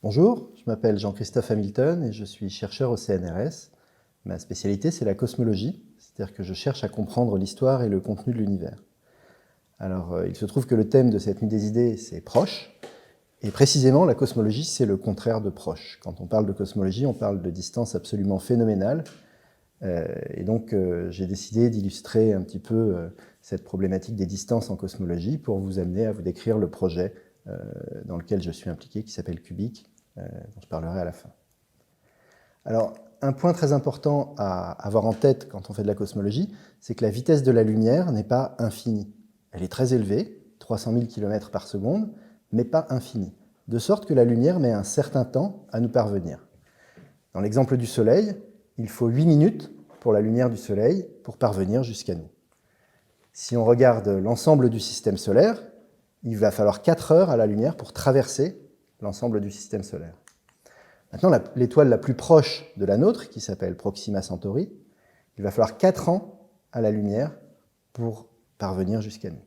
Bonjour, je m'appelle Jean-Christophe Hamilton et je suis chercheur au CNRS. Ma spécialité, c'est la cosmologie, c'est-à-dire que je cherche à comprendre l'histoire et le contenu de l'univers. Alors, il se trouve que le thème de cette nuit des idées, c'est proche, et précisément, la cosmologie, c'est le contraire de proche. Quand on parle de cosmologie, on parle de distance absolument phénoménale, et donc j'ai décidé d'illustrer un petit peu cette problématique des distances en cosmologie pour vous amener à vous décrire le projet dans lequel je suis impliqué, qui s'appelle CUBIC, dont je parlerai à la fin. Alors, un point très important à avoir en tête quand on fait de la cosmologie, c'est que la vitesse de la lumière n'est pas infinie. Elle est très élevée, 300 000 km par seconde, mais pas infinie. De sorte que la lumière met un certain temps à nous parvenir. Dans l'exemple du Soleil, il faut 8 minutes pour la lumière du Soleil pour parvenir jusqu'à nous. Si on regarde l'ensemble du système solaire, il va falloir 4 heures à la lumière pour traverser l'ensemble du système solaire. Maintenant, l'étoile la plus proche de la nôtre, qui s'appelle Proxima Centauri, il va falloir 4 ans à la lumière pour parvenir jusqu'à nous.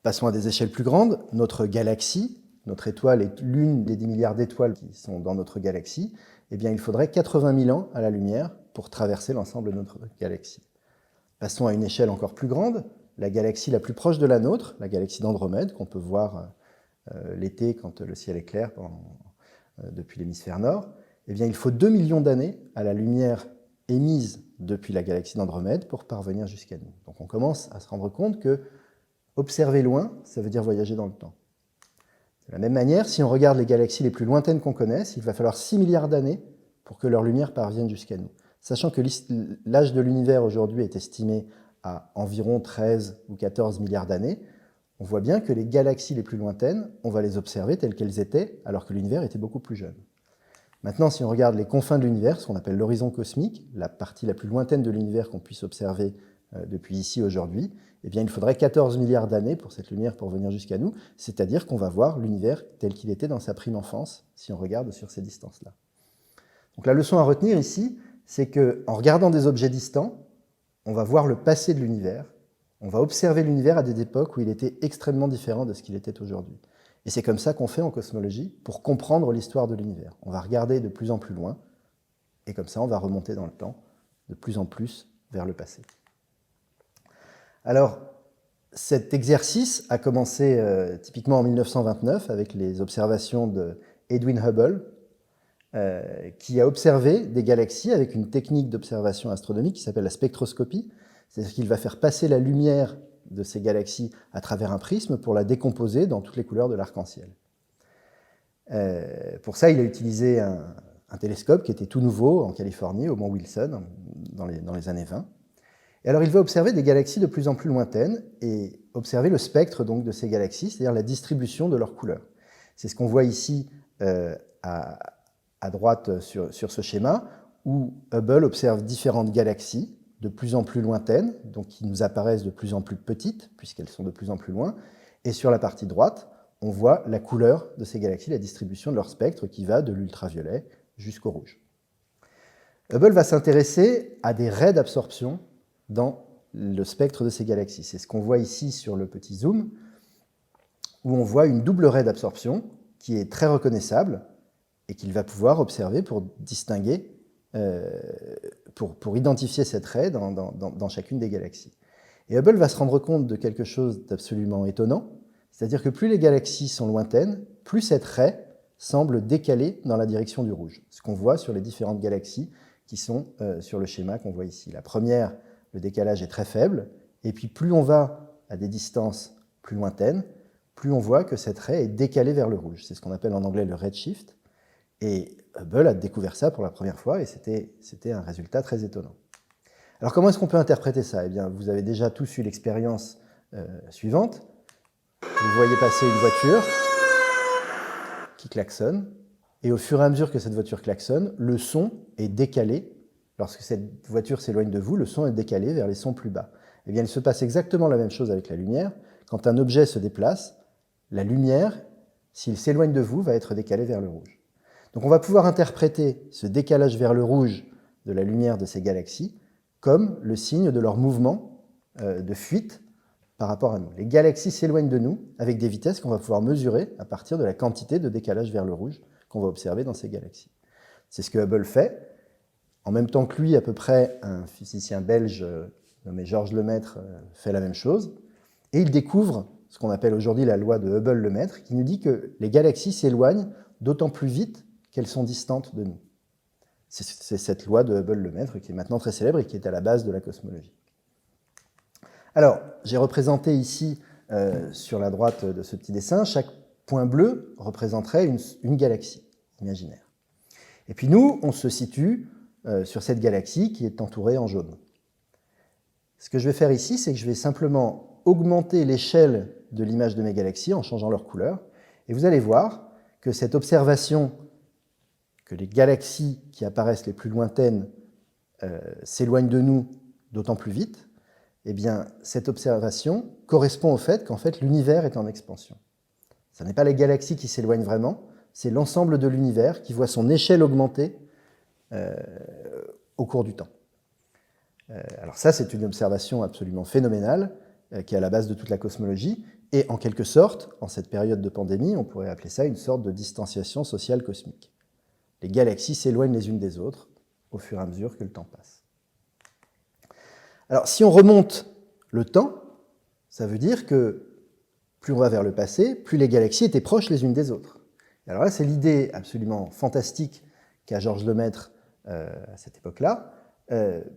Passons à des échelles plus grandes. Notre galaxie, notre étoile est l'une des 10 milliards d'étoiles qui sont dans notre galaxie. Eh bien, il faudrait 80 000 ans à la lumière pour traverser l'ensemble de notre galaxie. Passons à une échelle encore plus grande. La galaxie la plus proche de la nôtre, la galaxie d'Andromède, qu'on peut voir l'été quand le ciel est clair depuis l'hémisphère nord, eh bien, il faut 2 millions d'années à la lumière émise depuis la galaxie d'Andromède pour parvenir jusqu'à nous. Donc on commence à se rendre compte que observer loin, ça veut dire voyager dans le temps. De la même manière, si on regarde les galaxies les plus lointaines qu'on connaisse, il va falloir 6 milliards d'années pour que leur lumière parvienne jusqu'à nous. Sachant que l'âge de l'univers aujourd'hui est estimé à environ 13 ou 14 milliards d'années, on voit bien que les galaxies les plus lointaines, on va les observer telles qu'elles étaient, alors que l'univers était beaucoup plus jeune. Maintenant, si on regarde les confins de l'univers, ce qu'on appelle l'horizon cosmique, la partie la plus lointaine de l'univers qu'on puisse observer depuis ici aujourd'hui, eh bien, il faudrait 14 milliards d'années pour cette lumière pour venir jusqu'à nous, c'est-à-dire qu'on va voir l'univers tel qu'il était dans sa prime enfance, si on regarde sur ces distances-là. Donc la leçon à retenir ici, c'est qu'en regardant des objets distants, on va voir le passé de l'univers, on va observer l'univers à des époques où il était extrêmement différent de ce qu'il était aujourd'hui. Et c'est comme ça qu'on fait en cosmologie pour comprendre l'histoire de l'univers. On va regarder de plus en plus loin, et comme ça on va remonter dans le temps de plus en plus vers le passé. Alors, cet exercice a commencé typiquement en 1929 avec les observations d'Edwin Hubble, qui a observé des galaxies avec une technique d'observation astronomique qui s'appelle la spectroscopie. C'est-à-dire qu'il va faire passer la lumière de ces galaxies à travers un prisme pour la décomposer dans toutes les couleurs de l'arc-en-ciel. Pour ça, il a utilisé un télescope qui était tout nouveau en Californie, au mont Wilson, dans les années 20. Et alors, il va observer des galaxies de plus en plus lointaines et observer le spectre donc, de ces galaxies, c'est-à-dire la distribution de leurs couleurs. C'est ce qu'on voit ici à droite sur ce schéma, où Hubble observe différentes galaxies de plus en plus lointaines, donc qui nous apparaissent de plus en plus petites, puisqu'elles sont de plus en plus loin. Et sur la partie droite, on voit la couleur de ces galaxies, la distribution de leur spectre qui va de l'ultraviolet jusqu'au rouge. Hubble va s'intéresser à des raies d'absorption dans le spectre de ces galaxies. C'est ce qu'on voit ici sur le petit zoom, où on voit une double raie d'absorption qui est très reconnaissable et qu'il va pouvoir observer pour distinguer pour identifier cette raie dans chacune des galaxies. Et Hubble va se rendre compte de quelque chose d'absolument étonnant, c'est-à-dire que plus les galaxies sont lointaines, plus cette raie semble décalée dans la direction du rouge, ce qu'on voit sur les différentes galaxies qui sont sur le schéma qu'on voit ici. La première, le décalage est très faible, et puis plus on va à des distances plus lointaines, plus on voit que cette raie est décalée vers le rouge. C'est ce qu'on appelle en anglais le redshift, et Hubble a découvert ça pour la première fois et c'était un résultat très étonnant. Alors comment est-ce qu'on peut interpréter ça ? Eh bien, vous avez déjà tous eu l'expérience suivante. Vous voyez passer une voiture qui klaxonne et au fur et à mesure que cette voiture klaxonne, le son est décalé. Lorsque cette voiture s'éloigne de vous, le son est décalé vers les sons plus bas. Eh bien, il se passe exactement la même chose avec la lumière. Quand un objet se déplace, la lumière, s'il s'éloigne de vous, va être décalée vers le rouge. Donc on va pouvoir interpréter ce décalage vers le rouge de la lumière de ces galaxies comme le signe de leur mouvement de fuite par rapport à nous. Les galaxies s'éloignent de nous avec des vitesses qu'on va pouvoir mesurer à partir de la quantité de décalage vers le rouge qu'on va observer dans ces galaxies. C'est ce que Hubble fait. En même temps que lui, à peu près, un physicien belge nommé Georges Lemaître fait la même chose. Et il découvre ce qu'on appelle aujourd'hui la loi de Hubble-Lemaître, qui nous dit que les galaxies s'éloignent d'autant plus vite qu'elles sont distantes de nous. C'est cette loi de Hubble-Lemaître qui est maintenant très célèbre et qui est à la base de la cosmologie. Alors, j'ai représenté ici, sur la droite de ce petit dessin, chaque point bleu représenterait une galaxie imaginaire. Et puis nous, on se situe sur cette galaxie qui est entourée en jaune. Ce que je vais faire ici, c'est que je vais simplement augmenter l'échelle de l'image de mes galaxies en changeant leur couleur. Et vous allez voir que cette observation que les galaxies qui apparaissent les plus lointaines s'éloignent de nous d'autant plus vite, eh bien, cette observation correspond au fait qu'en fait, l'univers est en expansion. Ce n'est pas les galaxies qui s'éloignent vraiment, c'est l'ensemble de l'univers qui voit son échelle augmenter au cours du temps. Alors ça, c'est une observation absolument phénoménale qui est à la base de toute la cosmologie, et en quelque sorte, en cette période de pandémie, on pourrait appeler ça une sorte de distanciation sociale cosmique. Les galaxies s'éloignent les unes des autres au fur et à mesure que le temps passe. Alors, si on remonte le temps, ça veut dire que plus on va vers le passé, plus les galaxies étaient proches les unes des autres. Et alors là, c'est l'idée absolument fantastique qu'a Georges Lemaître à cette époque-là.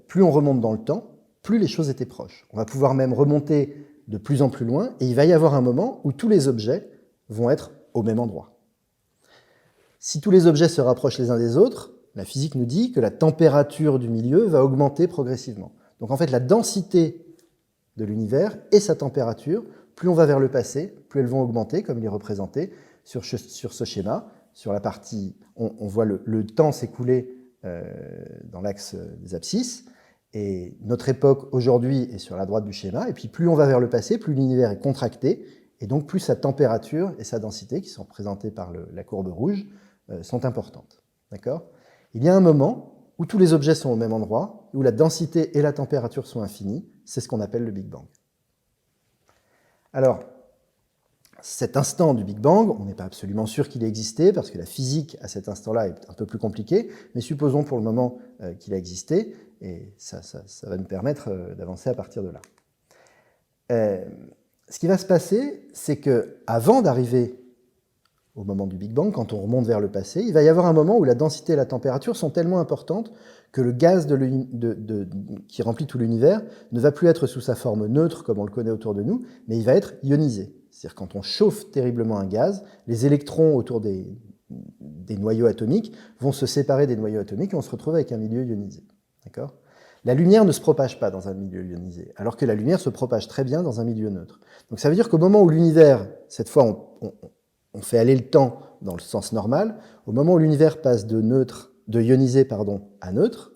Plus on remonte dans le temps, plus les choses étaient proches. On va pouvoir même remonter de plus en plus loin, et il va y avoir un moment où tous les objets vont être au même endroit. Si tous les objets se rapprochent les uns des autres, la physique nous dit que la température du milieu va augmenter progressivement. Donc en fait, la densité de l'univers et sa température, plus on va vers le passé, plus elles vont augmenter, comme il est représenté sur ce schéma. Sur la partie, on voit le temps s'écouler dans l'axe des abscisses, et notre époque aujourd'hui est sur la droite du schéma, et puis plus on va vers le passé, plus l'univers est contracté, et donc plus sa température et sa densité, qui sont représentées par la courbe rouge, sont importantes. D'accord ? Il y a un moment où tous les objets sont au même endroit, où la densité et la température sont infinies, c'est ce qu'on appelle le Big Bang. Alors, cet instant du Big Bang, on n'est pas absolument sûr qu'il ait existé, parce que la physique à cet instant-là est un peu plus compliquée, mais supposons pour le moment qu'il a existé, et ça va nous permettre d'avancer à partir de là. Ce qui va se passer, c'est qu'avant d'arriver au moment du Big Bang, quand on remonte vers le passé, il va y avoir un moment où la densité et la température sont tellement importantes que le gaz qui remplit tout l'univers ne va plus être sous sa forme neutre, comme on le connaît autour de nous, mais il va être ionisé. C'est-à-dire quand on chauffe terriblement un gaz, les électrons autour des noyaux atomiques vont se séparer des noyaux atomiques et on se retrouve avec un milieu ionisé. D'accord ? La lumière ne se propage pas dans un milieu ionisé, alors que la lumière se propage très bien dans un milieu neutre. Donc ça veut dire qu'au moment où l'univers, cette fois on fait aller le temps dans le sens normal, au moment où l'univers passe de ionisé à neutre,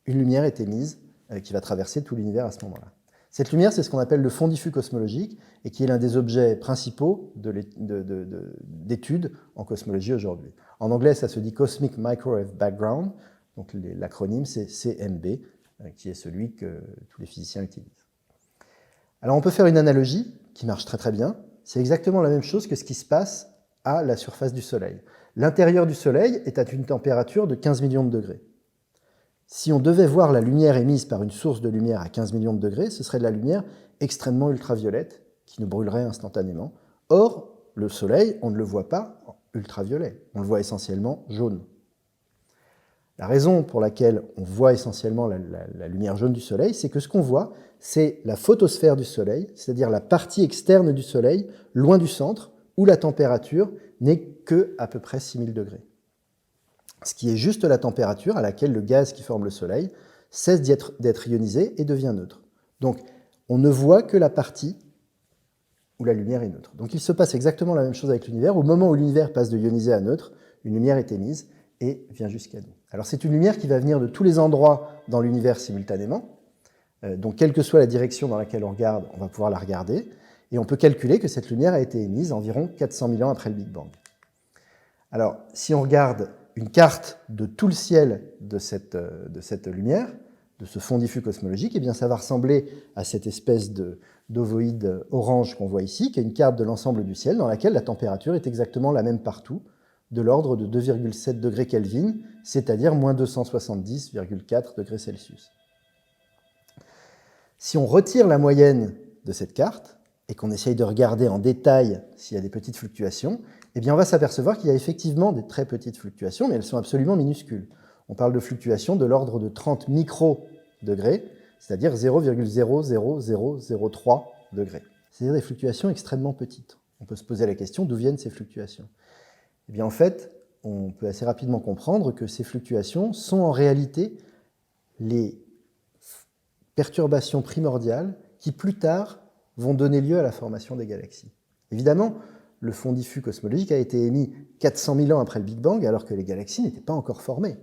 une lumière est émise qui va traverser tout l'univers à ce moment-là. Cette lumière, c'est ce qu'on appelle le fond diffus cosmologique et qui est l'un des objets principaux d'études en cosmologie aujourd'hui. En anglais, ça se dit Cosmic Microwave Background, donc l'acronyme c'est CMB, qui est celui que tous les physiciens utilisent. Alors on peut faire une analogie qui marche très très bien. C'est exactement la même chose que ce qui se passe à la surface du Soleil. L'intérieur du Soleil est à une température de 15 millions de degrés. Si on devait voir la lumière émise par une source de lumière à 15 millions de degrés, ce serait de la lumière extrêmement ultraviolette qui nous brûlerait instantanément. Or, le Soleil, on ne le voit pas ultraviolet, on le voit essentiellement jaune. La raison pour laquelle on voit essentiellement la lumière jaune du Soleil, c'est que ce qu'on voit, c'est la photosphère du Soleil, c'est-à-dire la partie externe du Soleil, loin du centre, où la température n'est que à peu près 6000 degrés. Ce qui est juste la température à laquelle le gaz qui forme le Soleil cesse d'être ionisé et devient neutre. Donc, on ne voit que la partie où la lumière est neutre. Donc, il se passe exactement la même chose avec l'univers. Au moment où l'univers passe de ionisé à neutre, une lumière est émise et vient jusqu'à nous. Alors, c'est une lumière qui va venir de tous les endroits dans l'univers simultanément. Donc, quelle que soit la direction dans laquelle on regarde, on va pouvoir la regarder. Et on peut calculer que cette lumière a été émise environ 400 000 ans après le Big Bang. Alors, si on regarde une carte de tout le ciel de cette lumière, de ce fond diffus cosmologique, eh bien ça va ressembler à cette espèce de d'ovoïde orange qu'on voit ici, qui est une carte de l'ensemble du ciel dans laquelle la température est exactement la même partout, de l'ordre de 2,7 degrés Kelvin, c'est-à-dire moins 270,4 degrés Celsius. Si on retire la moyenne de cette carte, et qu'on essaye de regarder en détail s'il y a des petites fluctuations, eh bien on va s'apercevoir qu'il y a effectivement des très petites fluctuations, mais elles sont absolument minuscules. On parle de fluctuations de l'ordre de 30 microdegrés, c'est-à-dire 0,00003 degrés. C'est-à-dire des fluctuations extrêmement petites. On peut se poser la question d'où viennent ces fluctuations. Eh bien en fait, on peut assez rapidement comprendre que ces fluctuations sont en réalité les perturbations primordiales qui plus tard vont donner lieu à la formation des galaxies. Évidemment, le fond diffus cosmologique a été émis 400 000 ans après le Big Bang, alors que les galaxies n'étaient pas encore formées.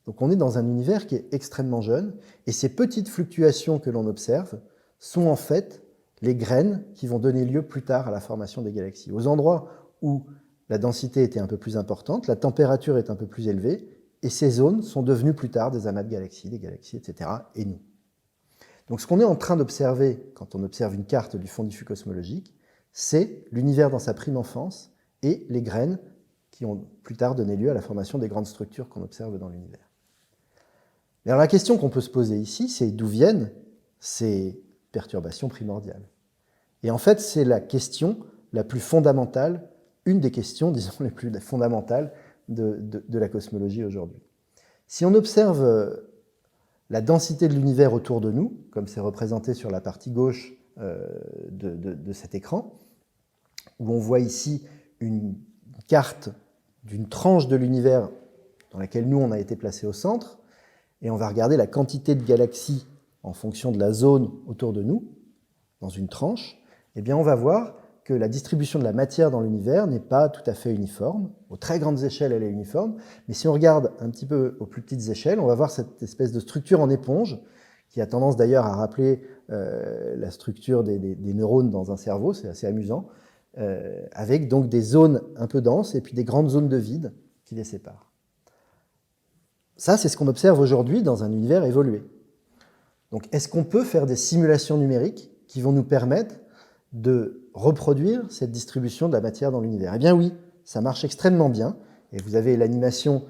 Donc on est dans un univers qui est extrêmement jeune, et ces petites fluctuations que l'on observe sont en fait les graines qui vont donner lieu plus tard à la formation des galaxies. Aux endroits où la densité était un peu plus importante, la température est un peu plus élevée, et ces zones sont devenues plus tard des amas de galaxies, des galaxies, etc., et nous. Donc ce qu'on est en train d'observer quand on observe une carte du fond diffus cosmologique, c'est l'univers dans sa prime enfance et les graines qui ont plus tard donné lieu à la formation des grandes structures qu'on observe dans l'univers. Mais alors la question qu'on peut se poser ici, c'est d'où viennent ces perturbations primordiales. Et en fait, c'est la question la plus fondamentale, une des questions, disons, les plus fondamentales de la cosmologie aujourd'hui. Si on observe la densité de l'univers autour de nous, comme c'est représenté sur la partie gauche de cet écran, où on voit ici une carte d'une tranche de l'univers dans laquelle nous, on a été placé au centre, et on va regarder la quantité de galaxies en fonction de la zone autour de nous, dans une tranche, eh bien on va voir que la distribution de la matière dans l'univers n'est pas tout à fait uniforme. Aux très grandes échelles, elle est uniforme, mais si on regarde un petit peu aux plus petites échelles, on va voir cette espèce de structure en éponge, qui a tendance d'ailleurs à rappeler la structure des neurones dans un cerveau, c'est assez amusant, avec donc des zones un peu denses et puis des grandes zones de vide qui les séparent. Ça, c'est ce qu'on observe aujourd'hui dans un univers évolué. Donc, est-ce qu'on peut faire des simulations numériques qui vont nous permettre de reproduire cette distribution de la matière dans l'univers? Eh bien oui, ça marche extrêmement bien. Et vous avez l'animation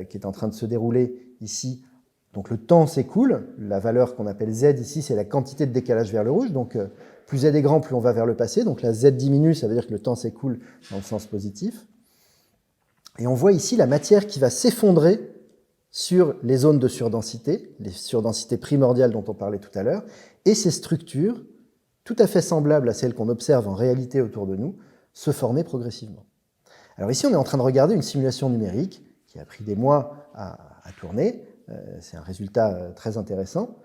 qui est en train de se dérouler ici. Donc le temps s'écoule. La valeur qu'on appelle Z ici, c'est la quantité de décalage vers le rouge. Donc plus Z est grand, plus on va vers le passé. Donc la Z diminue, ça veut dire que le temps s'écoule dans le sens positif. Et on voit ici la matière qui va s'effondrer sur les zones de surdensité, les surdensités primordiales dont on parlait tout à l'heure, et ces structures, tout à fait semblables à celles qu'on observe en réalité autour de nous, se former progressivement. Alors ici, on est en train de regarder une simulation numérique qui a pris des mois à tourner. C'est un résultat très intéressant.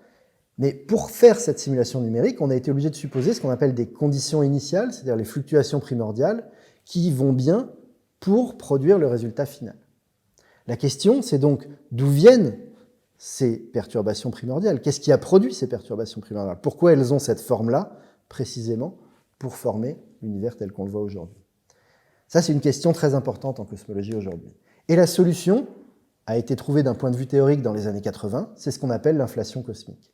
Mais pour faire cette simulation numérique, on a été obligé de supposer ce qu'on appelle des conditions initiales, c'est-à-dire les fluctuations primordiales, qui vont bien pour produire le résultat final. La question, c'est donc d'où viennent ces perturbations primordiales? Qu'est-ce qui a produit ces perturbations primordiales? Pourquoi elles ont cette forme-là, précisément, pour former l'univers tel qu'on le voit aujourd'hui? Ça, c'est une question très importante en cosmologie aujourd'hui. Et la solution a été trouvée d'un point de vue théorique dans les années 80, c'est ce qu'on appelle l'inflation cosmique.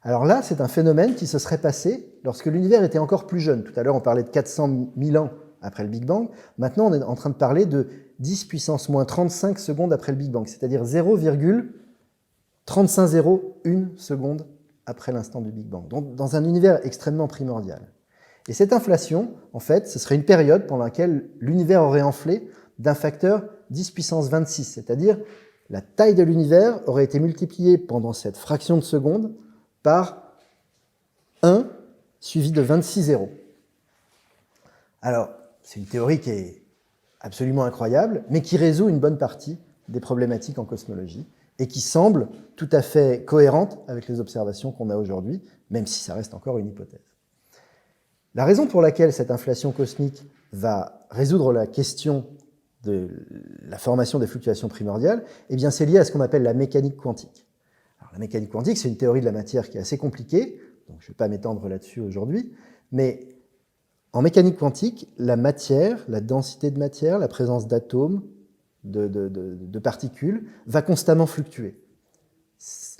Alors là, c'est un phénomène qui se serait passé lorsque l'univers était encore plus jeune. Tout à l'heure, on parlait de 400 000 ans après le Big Bang. Maintenant, on est en train de parler de 10 puissance moins 35 secondes après le Big Bang, c'est-à-dire 0,3501 seconde après l'instant du Big Bang, donc dans un univers extrêmement primordial. Et cette inflation, en fait, ce serait une période pendant laquelle l'univers aurait enflé d'un facteur 10 puissance 26, c'est-à-dire la taille de l'univers aurait été multipliée pendant cette fraction de seconde par 1 suivi de 26 zéros. Alors, c'est une théorie qui est absolument incroyable, mais qui résout une bonne partie des problématiques en cosmologie et qui semble tout à fait cohérente avec les observations qu'on a aujourd'hui, même si ça reste encore une hypothèse. La raison pour laquelle cette inflation cosmique va résoudre la question de la formation des fluctuations primordiales, eh bien c'est lié à ce qu'on appelle la mécanique quantique. Alors, la mécanique quantique, c'est une théorie de la matière qui est assez compliquée, donc je ne vais pas m'étendre là-dessus aujourd'hui, mais en mécanique quantique, la matière, la densité de matière, la présence d'atomes, de particules, va constamment fluctuer.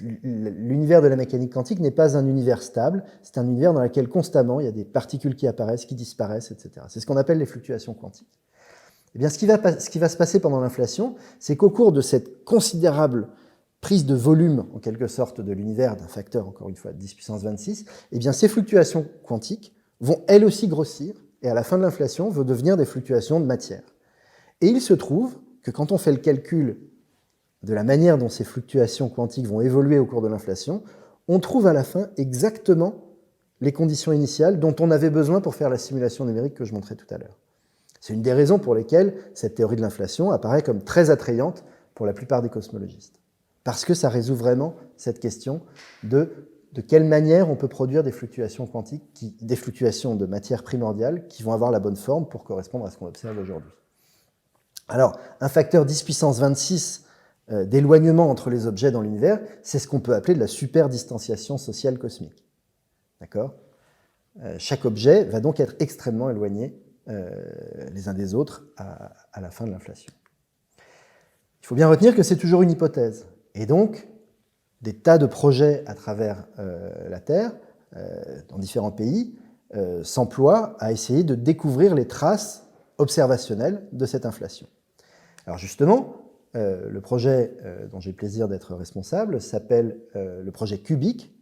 l'univers de la mécanique quantique n'est pas un univers stable, c'est un univers dans lequel constamment il y a des particules qui apparaissent, qui disparaissent, etc. C'est ce qu'on appelle les fluctuations quantiques. Eh bien, ce qui va se passer pendant l'inflation, c'est qu'au cours de cette considérable prise de volume, en quelque sorte, de l'univers, d'un facteur, encore une fois, de 10 puissance 26, eh bien, ces fluctuations quantiques vont elles aussi grossir, et à la fin de l'inflation, vont devenir des fluctuations de matière. Et il se trouve que quand on fait le calcul de la manière dont ces fluctuations quantiques vont évoluer au cours de l'inflation, on trouve à la fin exactement les conditions initiales dont on avait besoin pour faire la simulation numérique que je montrais tout à l'heure. C'est une des raisons pour lesquelles cette théorie de l'inflation apparaît comme très attrayante pour la plupart des cosmologistes. Parce que ça résout vraiment cette question de quelle manière on peut produire des fluctuations quantiques, des fluctuations de matière primordiale qui vont avoir la bonne forme pour correspondre à ce qu'on observe aujourd'hui. Alors, un facteur 10 puissance 26 d'éloignement entre les objets dans l'univers, c'est ce qu'on peut appeler de la superdistanciation sociale cosmique. D'accord ? Chaque objet va donc être extrêmement éloigné les uns des autres à la fin de l'inflation. Il faut bien retenir que c'est toujours une hypothèse. Et donc, des tas de projets à travers la Terre, dans différents pays, s'emploient à essayer de découvrir les traces observationnelles de cette inflation. Alors justement, le projet dont j'ai le plaisir d'être responsable s'appelle le projet QBIC,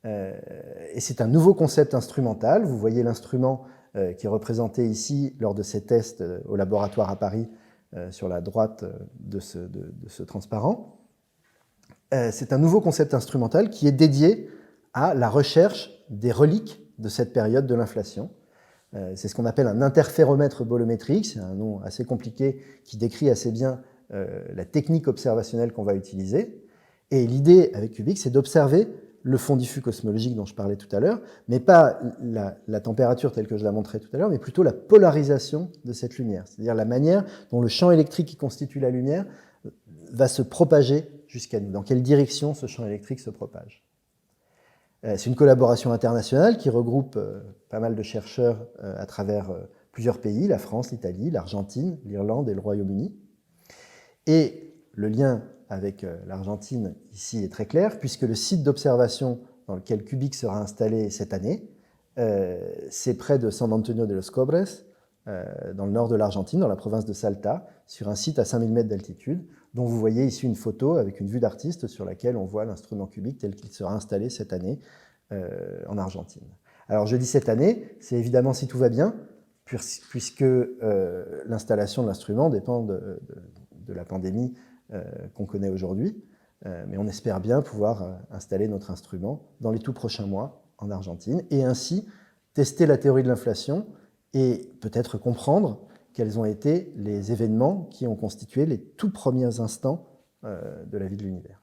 et c'est un nouveau concept instrumental. Vous voyez l'instrument qui est représenté ici lors de ces tests au laboratoire à Paris, sur la droite de ce transparent. C'est un nouveau concept instrumental qui est dédié à la recherche des reliques de cette période de l'inflation. C'est ce qu'on appelle un interféromètre bolométrique, c'est un nom assez compliqué qui décrit assez bien la technique observationnelle qu'on va utiliser. Et l'idée avec QBIC, c'est d'observer le fond diffus cosmologique dont je parlais tout à l'heure, mais pas la température telle que je la montrais tout à l'heure, mais plutôt la polarisation de cette lumière, c'est-à-dire la manière dont le champ électrique qui constitue la lumière va se propager jusqu'à nous, dans quelle direction ce champ électrique se propage. C'est une collaboration internationale qui regroupe pas mal de chercheurs à travers plusieurs pays, la France, l'Italie, l'Argentine, l'Irlande et le Royaume-Uni. Et le lien avec l'Argentine ici est très clair, puisque le site d'observation dans lequel QBIC sera installé cette année, c'est près de San Antonio de los Cobres, dans le nord de l'Argentine, dans la province de Salta, sur un site à 5000 mètres d'altitude, dont vous voyez ici une photo avec une vue d'artiste sur laquelle on voit l'instrument QBIC tel qu'il sera installé cette année en Argentine. Alors je dis cette année, c'est évidemment si tout va bien, puisque l'installation de l'instrument dépend de la pandémie qu'on connaît aujourd'hui, mais on espère bien pouvoir installer notre instrument dans les tout prochains mois en Argentine, et ainsi tester la théorie de l'inflation et peut-être comprendre quels ont été les événements qui ont constitué les tout premiers instants de la vie de l'univers.